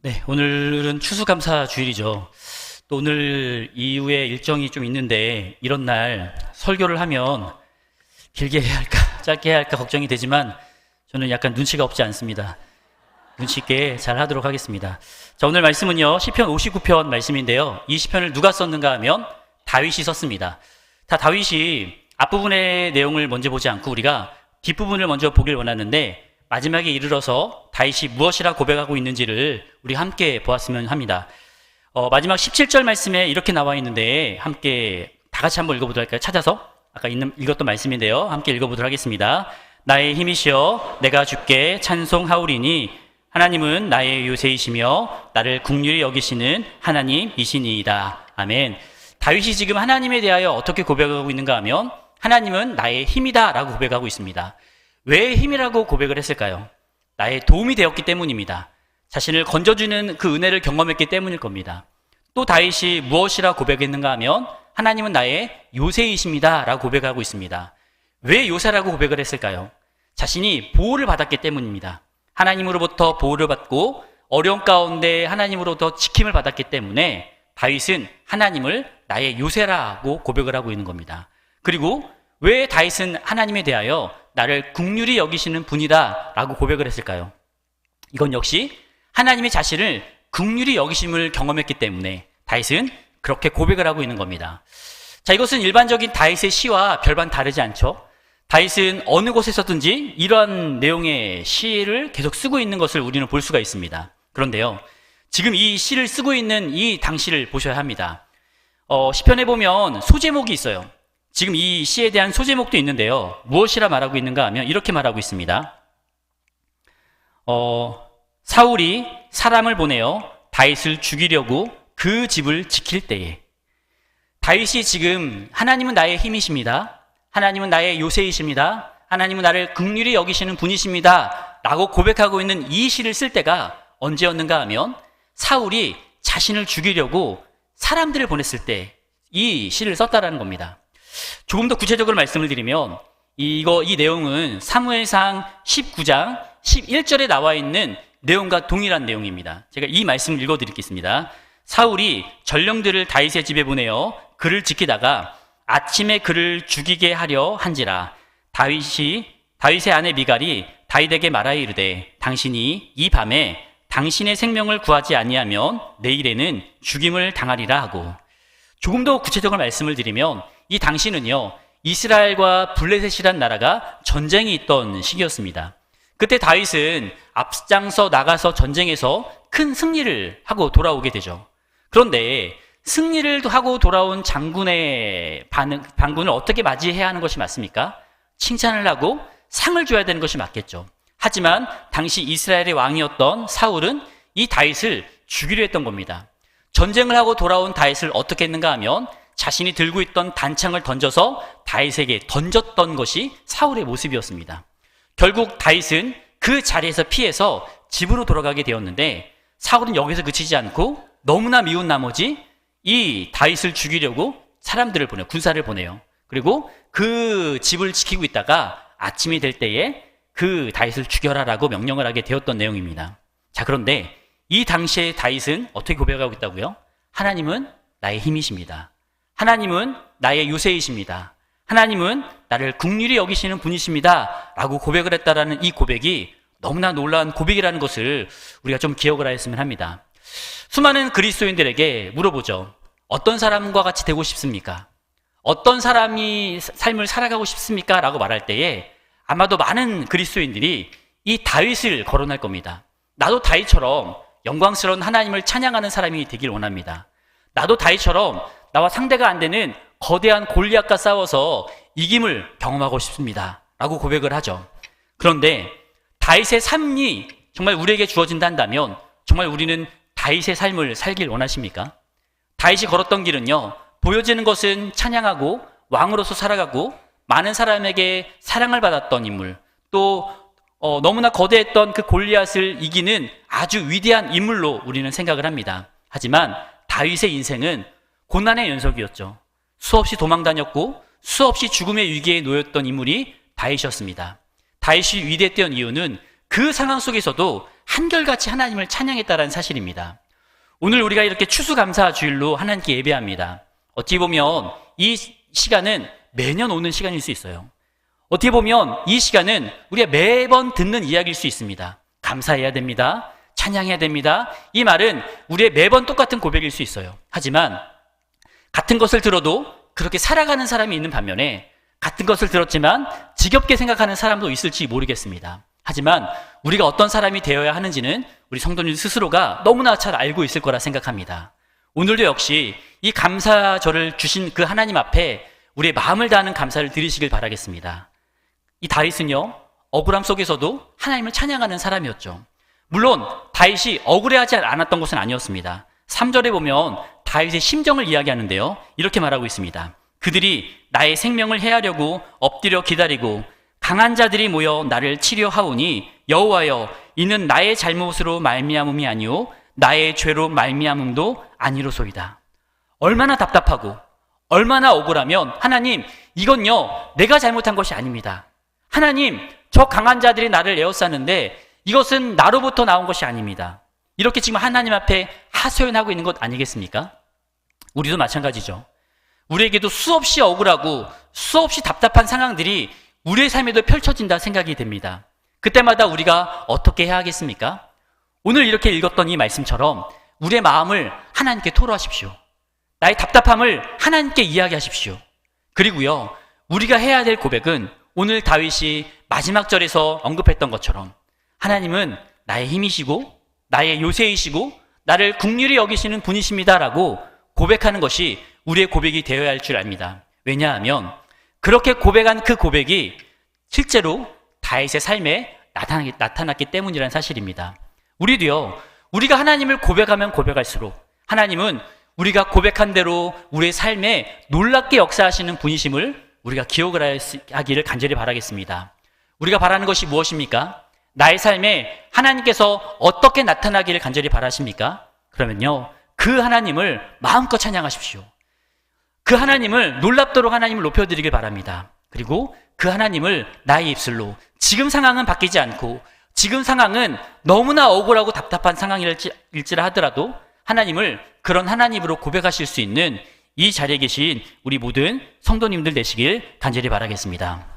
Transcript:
네, 오늘은 추수감사 주일이죠. 또 오늘 이후에 일정이 좀 있는데 이런 날 설교를 하면 길게 해야 할까, 짧게 해야 할까 걱정이 되지만 저는 약간 눈치가 없지 않습니다. 눈치 있게 잘 하도록 하겠습니다. 자, 오늘 말씀은요, 시편 59편 말씀인데요. 이 시편을 누가 썼는가 하면 다윗이 썼습니다. 다윗이 앞부분의 내용을 먼저 보지 않고 우리가 뒷부분을 먼저 보길 원하는데 마지막에 이르러서 다윗이 무엇이라 고백하고 있는지를 우리 함께 보았으면 합니다. 마지막 17절 말씀에 이렇게 나와 있는데 함께 다 같이 한번 읽어보도록 할까요? 찾아서 아까 읽었던 말씀인데요. 함께 읽어보도록 하겠습니다. 나의 힘이시여 내가 주께 찬송하오리니 하나님은 나의 요새이시며 나를 긍휼히 여기시는 하나님이시니이다. 아멘. 다윗이 지금 하나님에 대하여 어떻게 고백하고 있는가 하면 하나님은 나의 힘이다 라고 고백하고 있습니다. 왜 힘이라고 고백을 했을까요? 나의 도움이 되었기 때문입니다. 자신을 건져주는 그 은혜를 경험했기 때문일 겁니다. 또 다윗이 무엇이라 고백했는가 하면 하나님은 나의 요새이십니다 라고 고백하고 있습니다. 왜 요새라고 고백을 했을까요? 자신이 보호를 받았기 때문입니다. 하나님으로부터 보호를 받고 어려운 가운데 하나님으로부터 지킴을 받았기 때문에 다윗은 하나님을 나의 요새라고 고백을 하고 있는 겁니다. 그리고 왜 다윗은 하나님에 대하여 나를 긍휼히 여기시는 분이다 라고 고백을 했을까요? 이건 역시 하나님의 자신을 긍휼히 여기심을 경험했기 때문에 다윗은 그렇게 고백을 하고 있는 겁니다. 자, 이것은 일반적인 다윗의 시와 별반 다르지 않죠? 다윗은 어느 곳에서든지 이러한 내용의 시를 계속 쓰고 있는 것을 우리는 볼 수가 있습니다. 그런데요, 지금 이 시를 쓰고 있는 이 당시를 보셔야 합니다. 시편에 보면 소제목이 있어요. 지금 이 시에 대한 소제목도 있는데요. 무엇이라 말하고 있는가 하면 이렇게 말하고 있습니다. 사울이 사람을 보내어 다윗을 죽이려고 그 집을 지킬 때에, 다윗이 지금 하나님은 나의 힘이십니다. 하나님은 나의 요새이십니다. 하나님은 나를 긍휼히 여기시는 분이십니다 라고 고백하고 있는 이 시를 쓸 때가 언제였는가 하면 사울이 자신을 죽이려고 사람들을 보냈을 때 이 시를 썼다라는 겁니다. 조금 더 구체적으로 말씀을 드리면 이 내용은 사무엘상 19장 11절에 나와 있는 내용과 동일한 내용입니다. 제가 이 말씀을 읽어드리겠습니다. 사울이 전령들을 다윗의 집에 보내어 그를 지키다가 아침에 그를 죽이게 하려 한지라. 다윗의 아내 미갈이 다윗에게 말하여 이르되 당신이 이 밤에 당신의 생명을 구하지 아니하면 내일에는 죽임을 당하리라 하고, 조금 더 구체적인 말씀을 드리면 이 당시는요, 이스라엘과 블레셋이란 나라가 전쟁이 있던 시기였습니다. 그때 다윗은 앞장서 나가서 전쟁에서 큰 승리를 하고 돌아오게 되죠. 그런데 승리를 하고 돌아온 장군의 반군을 어떻게 맞이해야 하는 것이 맞습니까? 칭찬을 하고 상을 줘야 되는 것이 맞겠죠. 하지만 당시 이스라엘의 왕이었던 사울은 이 다윗을 죽이려 했던 겁니다. 전쟁을 하고 돌아온 다윗을 어떻게 했는가 하면 자신이 들고 있던 단창을 던져서 다윗에게 던졌던 것이 사울의 모습이었습니다. 결국 다윗은 그 자리에서 피해서 집으로 돌아가게 되었는데 사울은 여기서 그치지 않고 너무나 미운 나머지 이 다윗을 죽이려고 사람들을 보내요. 군사를 보내요. 그리고 그 집을 지키고 있다가 아침이 될 때에 그 다윗을 죽여라라고 명령을 하게 되었던 내용입니다. 자, 그런데 이 당시에 다윗은 어떻게 고백하고 있다고요? 하나님은 나의 힘이십니다. 하나님은 나의 요새이십니다. 하나님은 나를 긍휼히 여기시는 분이십니다 라고 고백을 했다라는 이 고백이 너무나 놀라운 고백이라는 것을 우리가 좀 기억을 하였으면 합니다. 수많은 그리스도인들에게 물어보죠. 어떤 사람과 같이 되고 싶습니까? 어떤 사람이 삶을 살아가고 싶습니까? 라고 말할 때에 아마도 많은 그리스도인들이 이 다윗을 거론할 겁니다. 나도 다윗처럼 영광스러운 하나님을 찬양하는 사람이 되길 원합니다. 나도 다윗처럼 나와 상대가 안 되는 거대한 골리앗과 싸워서 이김을 경험하고 싶습니다 라고 고백을 하죠. 그런데 다윗의 삶이 정말 우리에게 주어진다 한다면 정말 우리는 다윗의 삶을 살길 원하십니까? 다윗이 걸었던 길은요, 보여지는 것은 찬양하고 왕으로서 살아가고 많은 사람에게 사랑을 받았던 인물, 또 너무나 거대했던 그 골리앗을 이기는 아주 위대한 인물로 우리는 생각을 합니다. 하지만 다윗의 인생은 고난의 연속이었죠. 수없이 도망다녔고 수없이 죽음의 위기에 놓였던 인물이 다윗이었습니다. 다윗이 위대했던 이유는 그 상황 속에서도 한결같이 하나님을 찬양했다는 사실입니다. 오늘 우리가 이렇게 추수감사 주일로 하나님께 예배합니다. 어떻게 보면 이 시간은 매년 오는 시간일 수 있어요. 어떻게 보면 이 시간은 우리가 매번 듣는 이야기일 수 있습니다. 감사해야 됩니다. 찬양해야 됩니다. 이 말은 우리의 매번 똑같은 고백일 수 있어요. 하지만 같은 것을 들어도 그렇게 살아가는 사람이 있는 반면에 같은 것을 들었지만 지겹게 생각하는 사람도 있을지 모르겠습니다. 하지만 우리가 어떤 사람이 되어야 하는지는 우리 성도님 스스로가 너무나 잘 알고 있을 거라 생각합니다. 오늘도 역시 이 감사절을 주신 그 하나님 앞에 우리의 마음을 다하는 감사를 드리시길 바라겠습니다. 이 다윗은요, 억울함 속에서도 하나님을 찬양하는 사람이었죠. 물론 다윗이 억울해하지 않았던 것은 아니었습니다. 3절에 보면 다윗의 심정을 이야기하는데요, 이렇게 말하고 있습니다. 그들이 나의 생명을 해하려고 엎드려 기다리고 강한 자들이 모여 나를 치려 하오니 여호와여, 이는 나의 잘못으로 말미암음이 아니오 나의 죄로 말미암음도 아니로소이다. 얼마나 답답하고 얼마나 억울하면 하나님, 이건요 내가 잘못한 것이 아닙니다. 하나님, 저 강한 자들이 나를 에워싸는데 이것은 나로부터 나온 것이 아닙니다. 이렇게 지금 하나님 앞에 하소연하고 있는 것 아니겠습니까? 우리도 마찬가지죠. 우리에게도 수없이 억울하고 수없이 답답한 상황들이 우리의 삶에도 펼쳐진다 생각이 됩니다. 그때마다 우리가 어떻게 해야 하겠습니까? 오늘 이렇게 읽었던 이 말씀처럼 우리의 마음을 하나님께 토로하십시오. 나의 답답함을 하나님께 이야기하십시오. 그리고요, 우리가 해야 될 고백은 오늘 다윗이 마지막 절에서 언급했던 것처럼 하나님은 나의 힘이시고 나의 요새이시고 나를 긍휼히 여기시는 분이십니다라고 고백하는 것이 우리의 고백이 되어야 할 줄 압니다. 왜냐하면 그렇게 고백한 그 고백이 실제로 다윗의 삶에 나타났기 때문이라는 사실입니다. 우리도요, 우리가 하나님을 고백하면 고백할수록 하나님은 우리가 고백한 대로 우리의 삶에 놀랍게 역사하시는 분이심을 우리가 기억을 하기를 간절히 바라겠습니다. 우리가 바라는 것이 무엇입니까? 나의 삶에 하나님께서 어떻게 나타나기를 간절히 바라십니까? 그러면요, 그 하나님을 마음껏 찬양하십시오. 그 하나님을 놀랍도록 하나님을 높여드리길 바랍니다. 그리고 그 하나님을 나의 입술로, 지금 상황은 바뀌지 않고 지금 상황은 너무나 억울하고 답답한 상황일지라 하더라도 하나님을 그런 하나님으로 고백하실 수 있는 이 자리에 계신 우리 모든 성도님들 되시길 간절히 바라겠습니다.